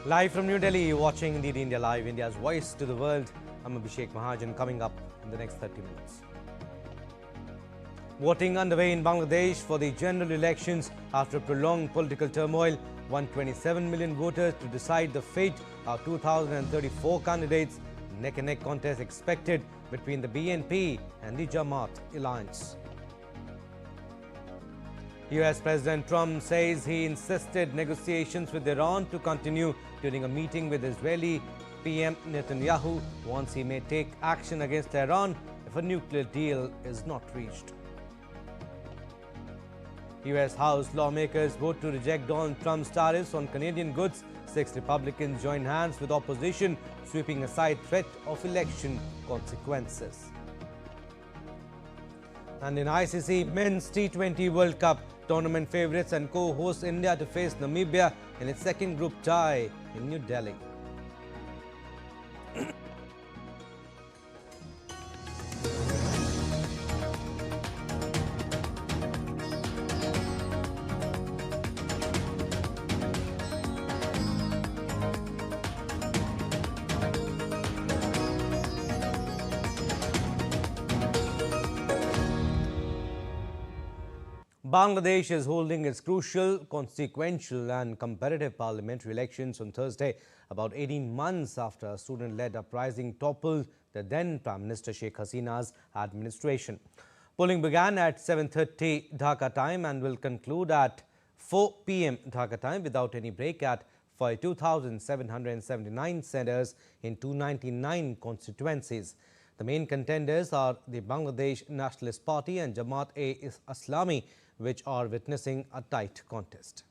Live from New Delhi, you're watching DD India Live, India's voice to the world. I'm Abhishek Mahajan, coming up in the next 30 minutes. Voting underway in Bangladesh for the general elections after prolonged political turmoil. 127 million voters to decide the fate of 2034 candidates. Neck-and-neck contest expected between the BNP and the Jamaat alliance. US President Trump says he insisted negotiations with Iran to continue during a meeting with Israeli PM Netanyahu. Once he may take action against Iran if a nuclear deal is not reached. US House lawmakers vote to reject Donald Trump's tariffs on Canadian goods. 6 Republicans join hands with opposition, sweeping aside threat of election consequences. And in ICC Men's T20 World Cup, tournament favourites and co-hosts India to face Namibia in its second group tie in New Delhi. Bangladesh is holding its crucial, consequential and competitive parliamentary elections on Thursday, about 18 months after a student-led uprising toppled the then Prime Minister Sheikh Hasina's administration. Polling began at 7:30 Dhaka time and will conclude at 4 p.m. Dhaka time without any break at 42,779 centres in 299 constituencies. The main contenders are the Bangladesh Nationalist Party and Jamaat-e-Islami, which are witnessing a tight contest.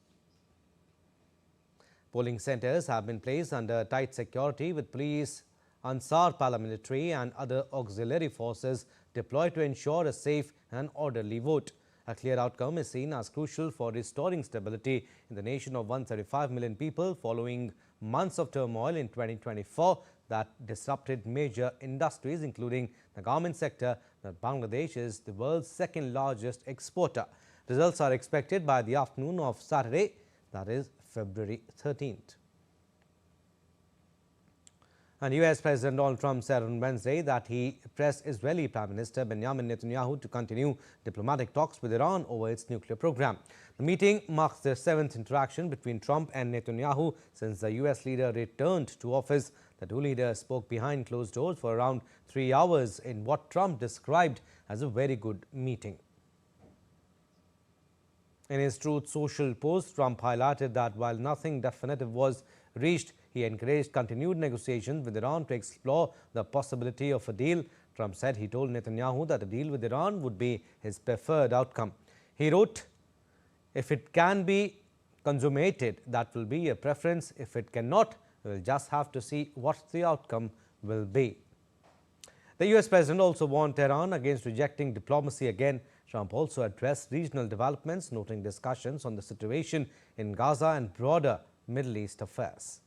Polling centres have been placed under tight security with police, Ansar paramilitary and other auxiliary forces deployed to ensure a safe and orderly vote. A clear outcome is seen as crucial for restoring stability in the nation of 135 million people following months of turmoil in 2024 that disrupted major industries, including the garment sector, that Bangladesh is the world's second largest exporter. Results are expected by the afternoon of Saturday, that is February 13th. And US President Donald Trump said on Wednesday that he pressed Israeli Prime Minister Benjamin Netanyahu to continue diplomatic talks with Iran over its nuclear program. The meeting marks the 7th interaction between Trump and Netanyahu since the US leader returned to office. The two leaders spoke behind closed doors for around 3 hours in what Trump described as a very good meeting. In his Truth Social post, Trump highlighted that while nothing definitive was reached, he encouraged continued negotiations with Iran to explore the possibility of a deal. Trump said he told Netanyahu that a deal with Iran would be his preferred outcome. He wrote, "If it can be consummated, that will be a preference. If it cannot, we'll just have to see what the outcome will be." The US President also warned Tehran against rejecting diplomacy again. Trump also addressed regional developments, noting discussions on the situation in Gaza and broader Middle East affairs.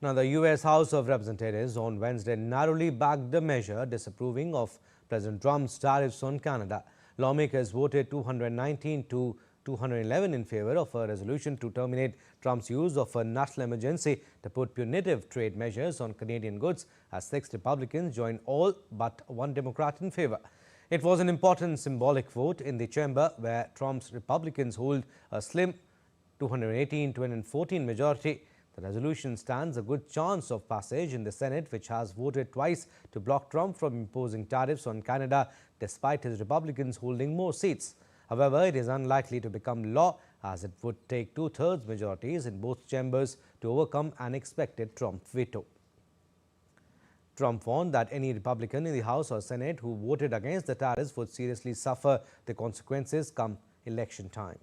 Now, the US House of Representatives on Wednesday narrowly backed the measure disapproving of President Trump's tariffs on Canada. Lawmakers voted 219 to 211 in favor of a resolution to terminate Trump's use of a national emergency to put punitive trade measures on Canadian goods, as 6 Republicans joined all but 1 Democrat in favor. It was an important symbolic vote in the chamber where Trump's Republicans hold a slim 218-214 majority. The resolution stands a good chance of passage in the Senate, which has voted twice to block Trump from imposing tariffs on Canada, despite his Republicans holding more seats. However, it is unlikely to become law, as it would take 2/3 majorities in both chambers to overcome an expected Trump veto. Trump warned that any Republican in the House or Senate who voted against the tariffs would seriously suffer the consequences come election time.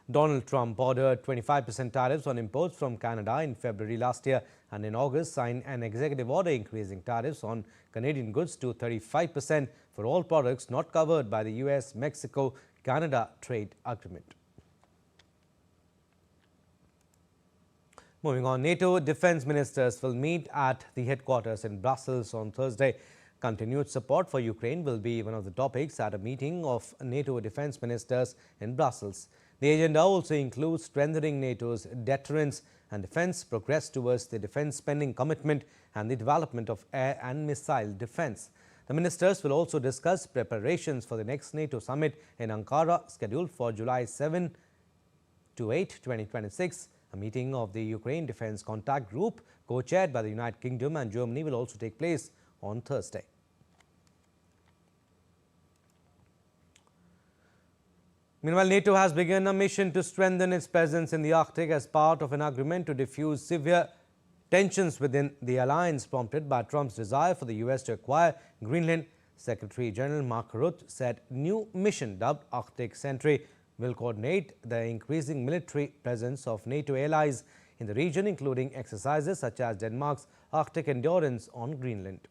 Donald Trump ordered 25% tariffs on imports from Canada in February last year and in August signed an executive order increasing tariffs on Canadian goods to 35% for all products not covered by the US-Mexico-Canada trade agreement. Moving on, NATO defense ministers will meet at the headquarters in Brussels on Thursday. Continued support for Ukraine will be one of the topics at a meeting of NATO defense ministers in Brussels. The agenda also includes strengthening NATO's deterrence and defense, progress towards the defense spending commitment, and the development of air and missile defense. The ministers will also discuss preparations for the next NATO summit in Ankara, scheduled for July 7 to 8, 2026. A meeting of the Ukraine Defense Contact Group, co-chaired by the United Kingdom and Germany, will also take place on Thursday. Meanwhile, NATO has begun a mission to strengthen its presence in the Arctic as part of an agreement to defuse severe tensions within the alliance prompted by Trump's desire for the U.S. to acquire Greenland. Secretary General Mark Rutte said new mission dubbed Arctic Sentry will coordinate the increasing military presence of NATO allies in the region, including exercises such as Denmark's Arctic Endurance on Greenland.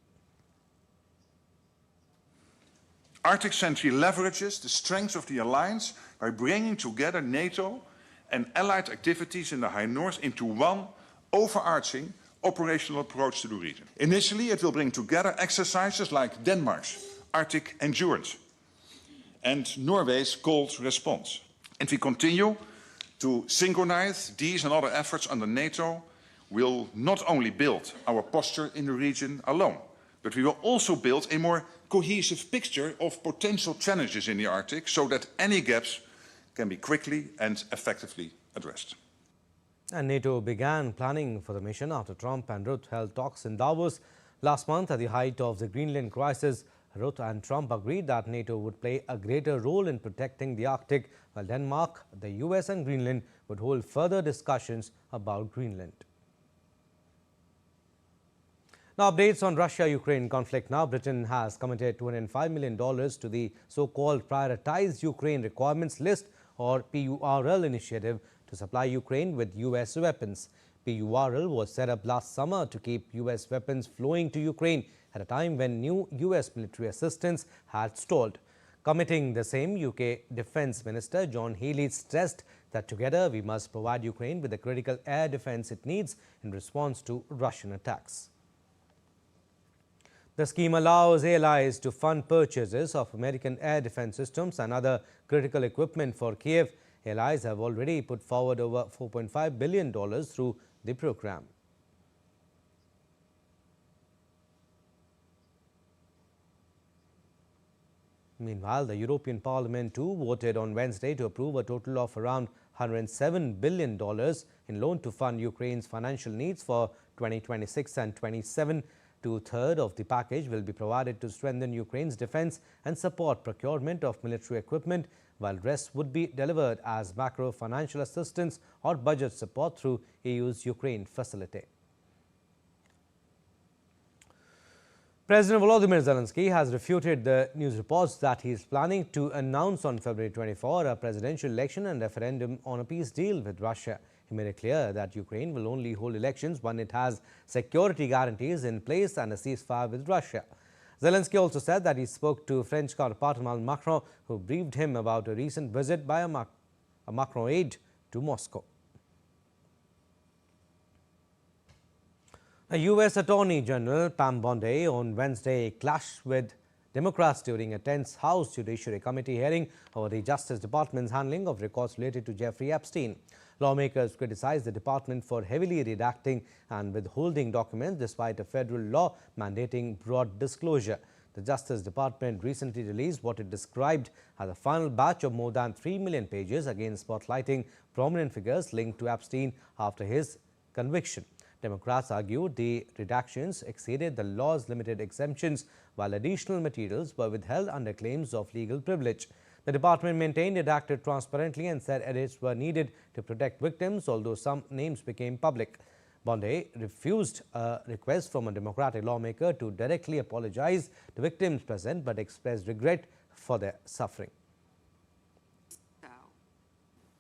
Arctic Sentry leverages the strengths of the alliance by bringing together NATO and allied activities in the High North into one overarching operational approach to the region. Initially, it will bring together exercises like Denmark's Arctic Endurance and Norway's Cold Response. And we continue to synchronize these and other efforts under NATO. We'll not only build our posture in the region alone, but we will also build a more cohesive picture of potential challenges in the Arctic so that any gaps can be quickly and effectively addressed. And NATO began planning for the mission after Trump and Rutte held talks in Davos last month at the height of the Greenland crisis. Rutte and Trump agreed that NATO would play a greater role in protecting the Arctic, while Denmark, the US and Greenland would hold further discussions about Greenland. Now, updates on Russia-Ukraine conflict. Now, Britain has committed $205 million to the so-called Prioritize Ukraine Requirements List, or PURL initiative, to supply Ukraine with US weapons. PURL was set up last summer to keep US weapons flowing to Ukraine at a time when new US military assistance had stalled. Committing the same, UK Defence Minister John Healey stressed that together we must provide Ukraine with the critical air defence it needs in response to Russian attacks. The scheme allows allies to fund purchases of American air defense systems and other critical equipment for Kiev. Allies have already put forward over $4.5 billion through the program. Meanwhile, the European Parliament too voted on Wednesday to approve a total of around $107 billion in loan to fund Ukraine's financial needs for 2026 and 27. Two-thirds of the package will be provided to strengthen Ukraine's defense and support procurement of military equipment, while the rest would be delivered as macro financial assistance or budget support through EU's Ukraine facility. President Volodymyr Zelensky has refuted the news reports that he is planning to announce on February 24 a presidential election and referendum on a peace deal with Russia. He made it clear that Ukraine will only hold elections when it has security guarantees in place and a ceasefire with Russia. Zelensky also said that he spoke to French counterpart Emmanuel Macron, who briefed him about a recent visit by a Macron aide to Moscow. A U.S. Attorney General Pam Bondi on Wednesday clashed with Democrats during a tense House Judiciary Committee hearing over the Justice Department's handling of records related to Jeffrey Epstein. Lawmakers criticized the department for heavily redacting and withholding documents despite a federal law mandating broad disclosure. The Justice Department recently released what it described as a final batch of more than 3 million pages, again spotlighting prominent figures linked to Epstein after his conviction. Democrats argued the redactions exceeded the law's limited exemptions, while additional materials were withheld under claims of legal privilege. The department maintained it acted transparently and said edits were needed to protect victims, although some names became public. Bondi refused a request from a Democratic lawmaker to directly apologize to victims present, but expressed regret for their suffering.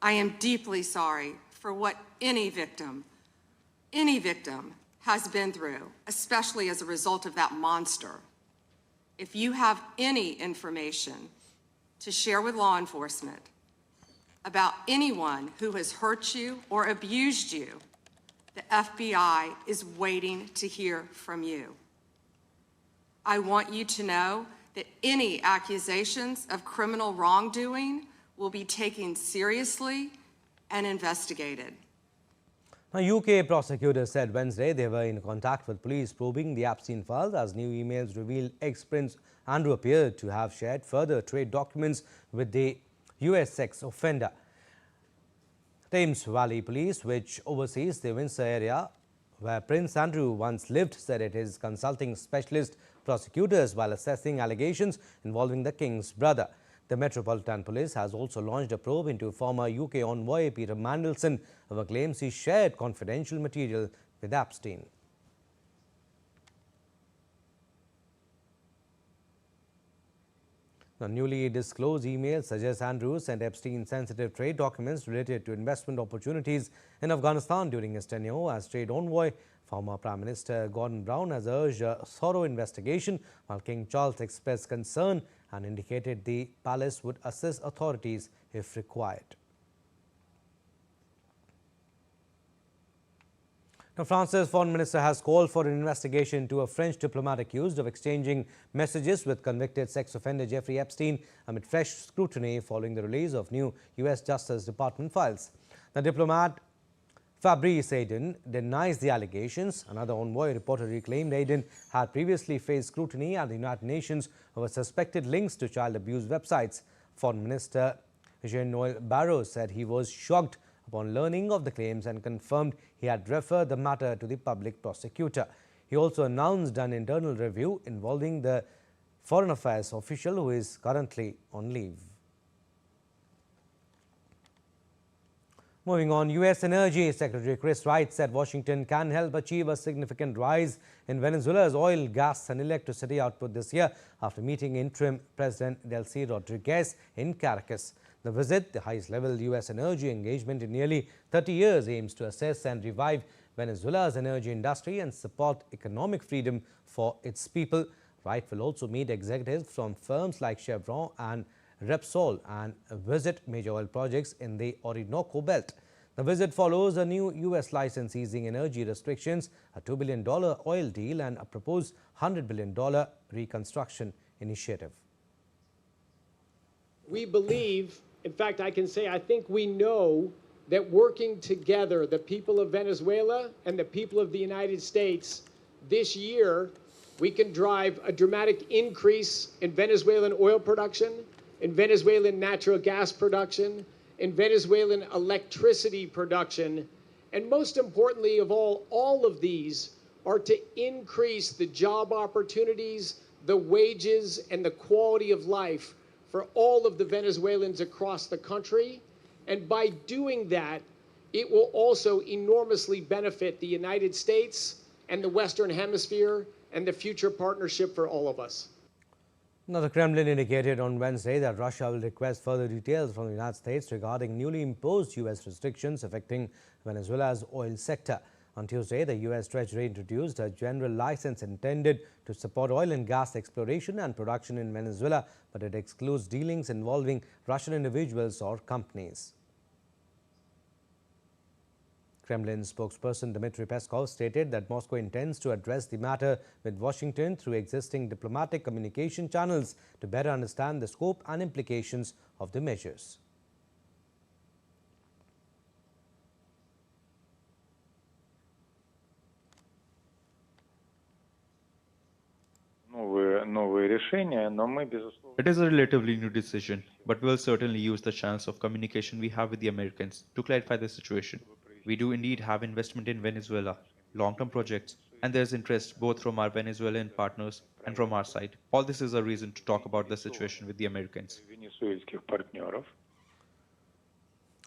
I am deeply sorry for what any victim has been through, especially as a result of that monster. If you have any information to share with law enforcement about anyone who has hurt you or abused you, the FBI is waiting to hear from you. I want you to know that any accusations of criminal wrongdoing will be taken seriously and investigated. Now, UK prosecutors said Wednesday they were in contact with police probing the Epstein files as new emails revealed ex-Prince Andrew appeared to have shared further trade documents with the US sex offender. Thames Valley Police, which oversees the Windsor area where Prince Andrew once lived, said it is consulting specialist prosecutors while assessing allegations involving the King's brother. The Metropolitan Police has also launched a probe into former UK envoy Peter Mandelson over claims he shared confidential material with Epstein. The newly disclosed email suggests Andrew sent Epstein sensitive trade documents related to investment opportunities in Afghanistan during his tenure as trade envoy. Former Prime Minister Gordon Brown has urged a thorough investigation, while King Charles expressed concern and indicated the palace would assist authorities if required. Now, France's foreign minister has called for an investigation into a French diplomat accused of exchanging messages with convicted sex offender Jeffrey Epstein amid fresh scrutiny following the release of new U.S. Justice Department files. The diplomat Fabrice Aiden denies the allegations. Another envoy reportedly claimed Aiden had previously faced scrutiny at the United Nations over suspected links to child abuse websites. Foreign Minister Jean-Noel Barrot said he was shocked upon learning of the claims and confirmed he had referred the matter to the public prosecutor. He also announced an internal review involving the foreign affairs official who is currently on leave. Moving on, U.S. Energy Secretary Chris Wright said Washington can help achieve a significant rise in Venezuela's oil, gas and electricity output this year after meeting interim President Delcy Rodriguez in Caracas. The visit, the highest-level U.S. energy engagement in nearly 30 years, aims to assess and revive Venezuela's energy industry and support economic freedom for its people. Wright will also meet executives from firms like Chevron and Repsol and visit major oil projects in the Orinoco Belt. The visit follows a new U.S. license easing energy restrictions, a $2 billion oil deal and a proposed $100 billion reconstruction initiative. We believe, in fact, I can say I think we know that working together, the people of Venezuela and the people of the United States, this year, we can drive a dramatic increase in Venezuelan oil production, in Venezuelan natural gas production, in Venezuelan electricity production, and most importantly of all of these are to increase the job opportunities, the wages, and the quality of life for all of the Venezuelans across the country. And by doing that, it will also enormously benefit the United States and the Western Hemisphere and the future partnership for all of us. Now, the Kremlin indicated on Wednesday that Russia will request further details from the United States regarding newly imposed U.S. restrictions affecting Venezuela's oil sector. On Tuesday, the U.S. Treasury introduced a general license intended to support oil and gas exploration and production in Venezuela, but it excludes dealings involving Russian individuals or companies. Kremlin spokesperson Dmitry Peskov stated that Moscow intends to address the matter with Washington through existing diplomatic communication channels to better understand the scope and implications of the measures. It is a relatively new decision, but we'll certainly use the channels of communication we have with the Americans to clarify the situation. We do indeed have investment in Venezuela, long-term projects, and there's interest both from our Venezuelan partners and from our side. All this is a reason to talk about the situation with the Americans.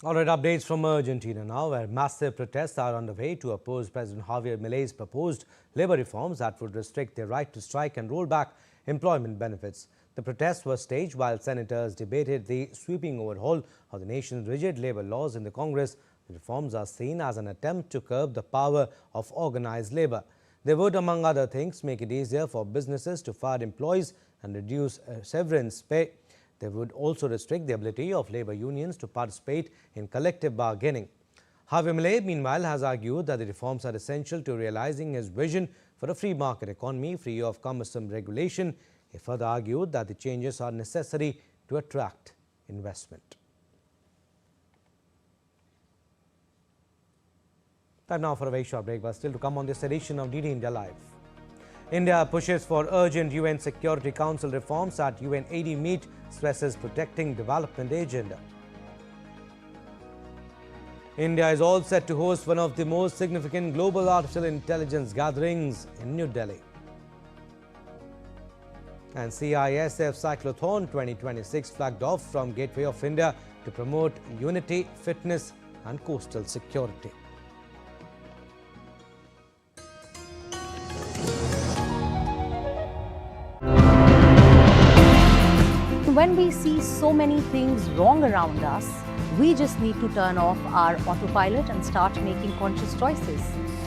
All right, updates from Argentina now, where massive protests are underway to oppose President Javier Milei's proposed labor reforms that would restrict their right to strike and roll back employment benefits. The protests were staged while senators debated the sweeping overhaul of the nation's rigid labor laws in the Congress. The reforms are seen as an attempt to curb the power of organized labor. They would, among other things, make it easier for businesses to fire employees and reduce severance pay. They would also restrict the ability of labor unions to participate in collective bargaining. Javier Milei, meanwhile, has argued that the reforms are essential to realizing his vision for a free market economy free of cumbersome regulation. He further argued that the changes are necessary to attract investment. Time now for a very short break, but still to come on this edition of DD India Live. India pushes for urgent UN Security Council reforms at UN-AD meet, stresses protecting development agenda. India is all set to host one of the most significant global artificial intelligence gatherings in New Delhi. And CISF Cyclothon 2026 flagged off from Gateway of India to promote unity, fitness and coastal security. When we see so many things wrong around us, we just need to turn off our autopilot and start making conscious choices.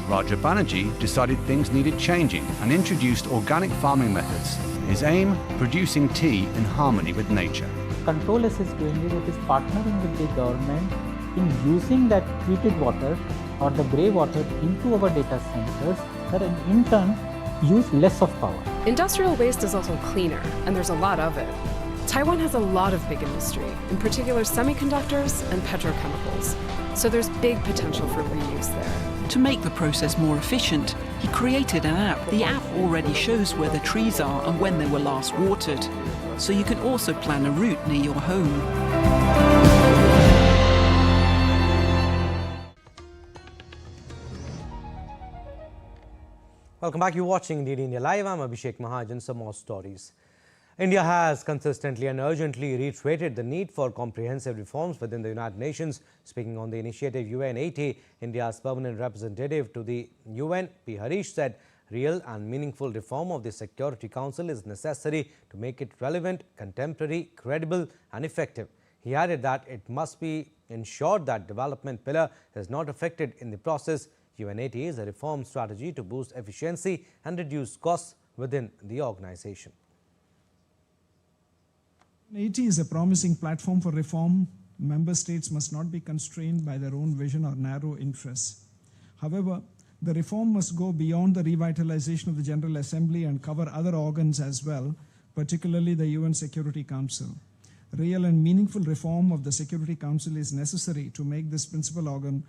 Raja Banerjee decided things needed changing and introduced organic farming methods. His aim, producing tea in harmony with nature. Control-less is doing it is partnering with the government in using that treated water or the grey water into our data centers that in turn use less of power. Industrial waste is also cleaner, and there's a lot of it. Taiwan has a lot of big industry, in particular semiconductors and petrochemicals, so there's big potential for reuse there. To make the process more efficient, he created an app. The app already shows where the trees are and when they were last watered, so you can also plan a route near your home. Welcome back. You're watching DD India Live. I'm Abhishek Mahajan. Some more stories. India has consistently and urgently reiterated the need for comprehensive reforms within the United Nations. Speaking on the initiative UN-80, India's permanent representative to the UN, P. Harish, said real and meaningful reform of the Security Council is necessary to make it relevant, contemporary, credible and effective. He added that it must be ensured that development pillar is not affected in the process. UN-80 is a reform strategy to boost efficiency and reduce costs within the organization. UN-80 is a promising platform for reform. Member states must not be constrained by their own vision or narrow interests. However, the reform must go beyond the revitalization of the General Assembly and cover other organs as well, particularly the UN Security Council. Real and meaningful reform of the Security Council is necessary to make this principal organ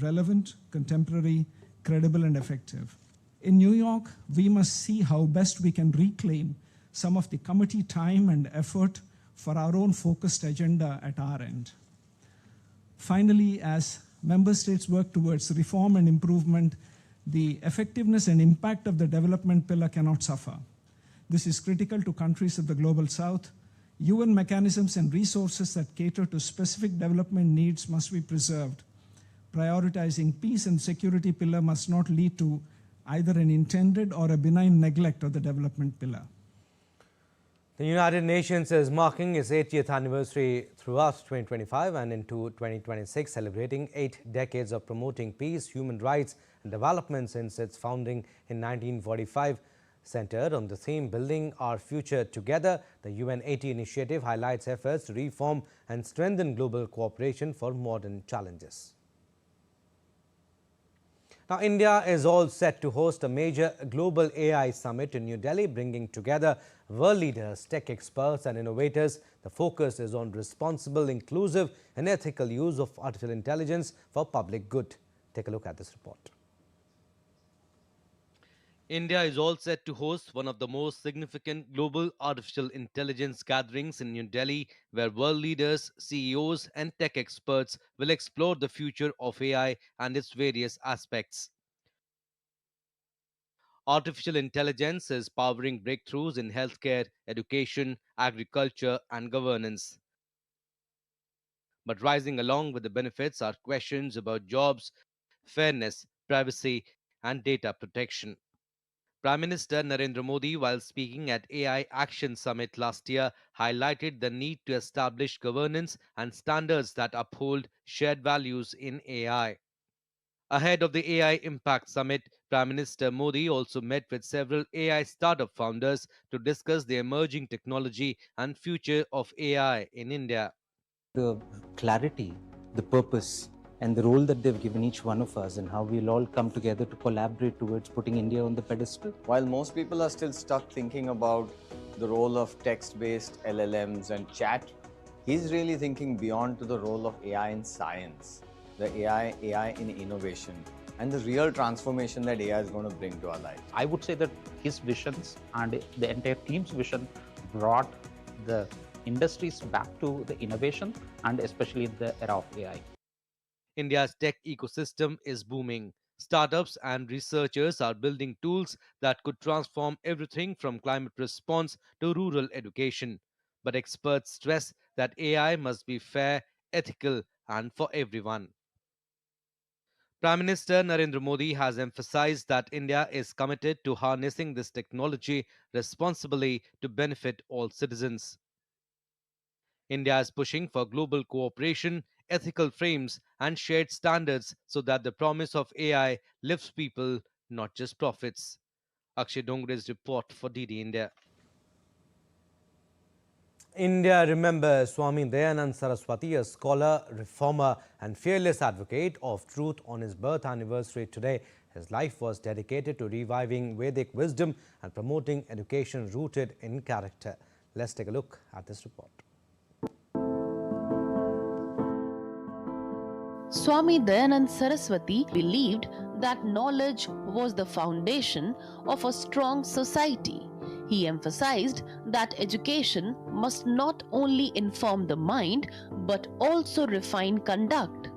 relevant, contemporary, credible and effective. In New York, we must see how best we can reclaim some of the committee time and effort for our own focused agenda at our end. Finally, as member states work towards reform and improvement, the effectiveness and impact of the development pillar cannot suffer. This is critical to countries of the Global South. UN mechanisms and resources that cater to specific development needs must be preserved. Prioritizing peace and security pillar must not lead to either an intended or a benign neglect of the development pillar. The United Nations is marking its 80th anniversary throughout 2025 and into 2026, celebrating 8 decades of promoting peace, human rights and development since its founding in 1945. Centered on the theme Building Our Future Together, the UN-80 initiative highlights efforts to reform and strengthen global cooperation for modern challenges. Now, India is all set to host a major global AI summit in New Delhi, bringing together world leaders, tech experts and innovators. The focus is on responsible, inclusive and ethical use of artificial intelligence for public good. Take a look at this report. India is all set to host one of the most significant global artificial intelligence gatherings in New Delhi, where world leaders, CEOs and tech experts will explore the future of AI and its various aspects. Artificial intelligence is powering breakthroughs in healthcare, education, agriculture and governance. But rising along with the benefits are questions about jobs, fairness, privacy and data protection. Prime Minister Narendra Modi, while speaking at AI Action Summit last year, highlighted the need to establish governance and standards that uphold shared values in AI. Ahead of the AI Impact Summit, Prime Minister Modi also met with several AI startup founders to discuss the emerging technology and future of AI in India. The clarity, the purpose, and the role that they've given each one of us and how we'll all come together to collaborate towards putting India on the pedestal. While most people are still stuck thinking about the role of text-based LLMs and chat, he's really thinking beyond to the role of AI in science, the AI in innovation, and the real transformation that AI is going to bring to our lives. I would say that his visions and the entire team's vision brought the industries back to the innovation, and especially in the era of AI. India's tech ecosystem is booming. Startups and researchers are building tools that could transform everything from climate response to rural education. But experts stress that AI must be fair, ethical, and for everyone. Prime Minister Narendra Modi has emphasized that India is committed to harnessing this technology responsibly to benefit all citizens. India is pushing for global cooperation, ethical frames, and shared standards so that the promise of AI lifts people, not just profits. Akshay Dongre's report for DD India. India remembers Swami Saraswati, a scholar, reformer, and fearless advocate of truth on his birth anniversary today. His life was dedicated to reviving Vedic wisdom and promoting education rooted in character. Let's take a look at this report. Swami Dayanand Saraswati believed that knowledge was the foundation of a strong society. He emphasized that education must not only inform the mind but also refine conduct.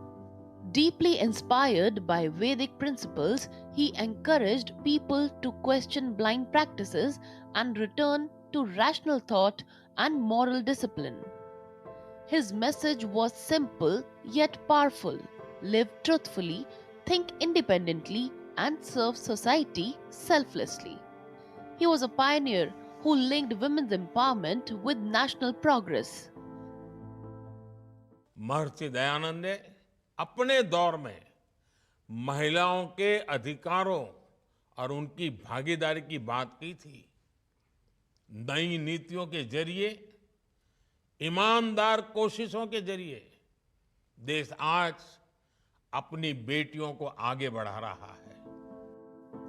Deeply inspired by Vedic principles, he encouraged people to question blind practices and return to rational thought and moral discipline. His message was simple yet powerful. Live truthfully, think independently, and serve society selflessly. He was a pioneer who linked women's empowerment with national progress. Maharshi Dayanand ने अपने दौर में महिलाओं के अधिकारों और उनकी भागीदारी की बात की थी। नई नीतियों के जरिए, ईमानदार कोशिशों के जरिए देश आज अपनी बेटियों को आगे बढ़ा रहा है।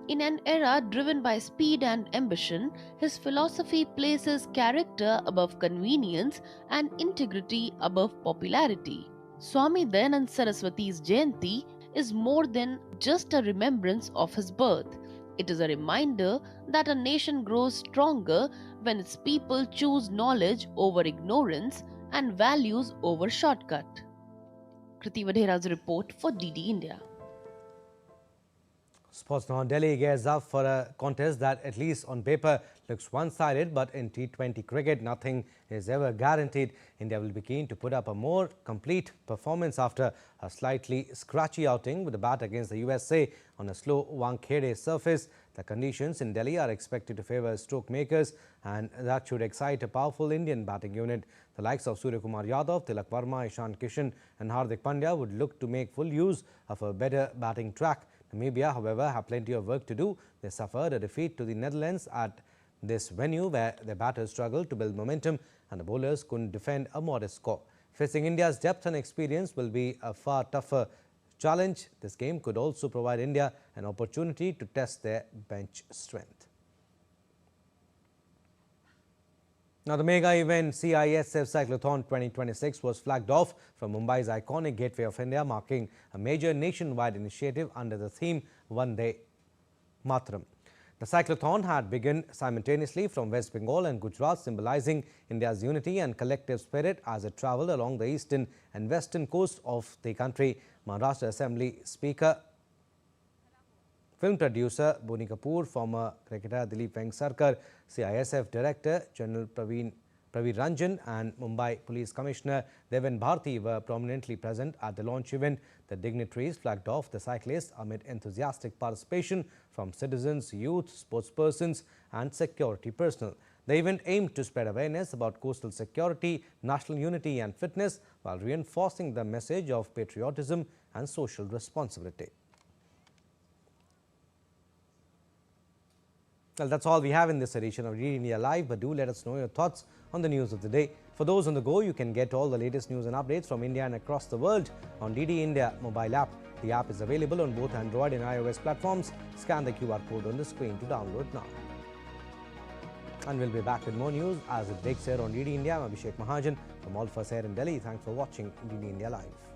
In an era driven by speed and ambition, his philosophy places character above convenience and integrity above popularity. Swami Dayanand Saraswati's Jayanti is more than just a remembrance of his birth. It is a reminder that a nation grows stronger when its people choose knowledge over ignorance and values over shortcut. Kriti Vadhera's report for DD India. Sports now. Delhi gears up for a contest that, at least on paper, looks one-sided, but in T20 cricket, nothing is ever guaranteed. India will be keen to put up a more complete performance after a slightly scratchy outing with a bat against the USA on a slow Wankhede surface. The conditions in Delhi are expected to favour stroke makers, and that should excite a powerful Indian batting unit. The likes of Surya Kumar Yadav, Tilak Verma, Ishan Kishan and Hardik Pandya would look to make full use of a better batting track. Namibia, however, have plenty of work to do. They suffered a defeat to the Netherlands at this venue where the batters struggled to build momentum and the bowlers couldn't defend a modest score. Facing India's depth and experience will be a far tougher challenge. This game could also provide India an opportunity to test their bench strength. Now, the mega event CISF Cyclothon 2026 was flagged off from Mumbai's iconic Gateway of India, marking a major nationwide initiative under the theme Vande Mataram. The cyclothon had begun simultaneously from West Bengal and Gujarat, symbolizing India's unity and collective spirit as it travelled along the eastern and western coast of the country. Maharashtra Assembly Speaker, film producer Boni Kapoor, former cricketer Dilip Vengsarkar, CISF Director General Praveen Ranjan and Mumbai Police Commissioner Deven Bharti were prominently present at the launch event. The dignitaries flagged off the cyclists amid enthusiastic participation from citizens, youth, sportspersons and security personnel. The event aimed to spread awareness about coastal security, national unity and fitness while reinforcing the message of patriotism and social responsibility. Well, that's all we have in this edition of DD India Live, but do let us know your thoughts on the news of the day. For those on the go, you can get all the latest news and updates from India and across the world on DD India mobile app. The app is available on both Android and iOS platforms. Scan the QR code on the screen to download now. And we'll be back with more news as it breaks here on DD India. I'm Abhishek Mahajan from All of us here in Delhi. Thanks for watching DD India Live.